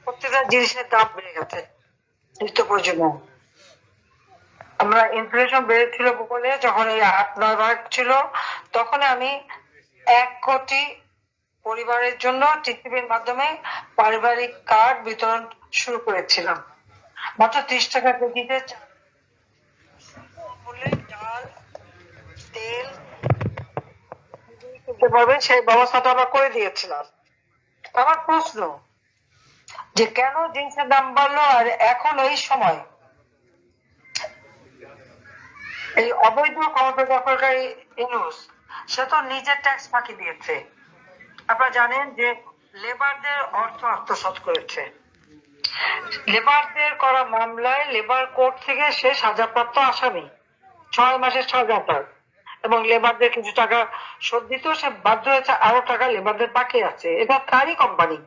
প্রত্যেকটা জিনিসের দাম বেড়ে গেছে, নিত্য প্রয়োজনীয়। আমরা ইনফ্লেশন বেড়েছিল বলে যখন এই 8-9 ভাগ ছিল, তখন আমি 1 কোটি পরিবারের জন্য টিসিবির মাধ্যমে পারিবারিক কার্ড বিতরণ শুরু করেছিলাম। মাত্র 30 টাকা কেজিতে ডাল, তেল কিনতে পারবে, সেই ব্যবস্থাটা আমরা করে দিয়েছিলাম। আমার প্রশ্ন যে কেন জিনিসের দাম বাড়লো, আর এখন এই সময় এই অবৈধ ক্ষমতা দখলকারী ইউনূস সে তো নিজের ট্যাক্স ফাঁকি দিয়েছে। আপনারা জানেন যে লেবারদের অর্থ আত্মসাৎ করেছে। লেবারদের করা মামলায় লেবার কোর্ট থেকে সে সাজাপ্রাপ্ত আসামি, 6 মাসের সাজা, এবং লেবারদের কিছু টাকা শোধ দিতেও সে বাধ্য হয়েছে, আরো টাকা লেবারদের বাকি আছে। এটা তারই কোম্পানি।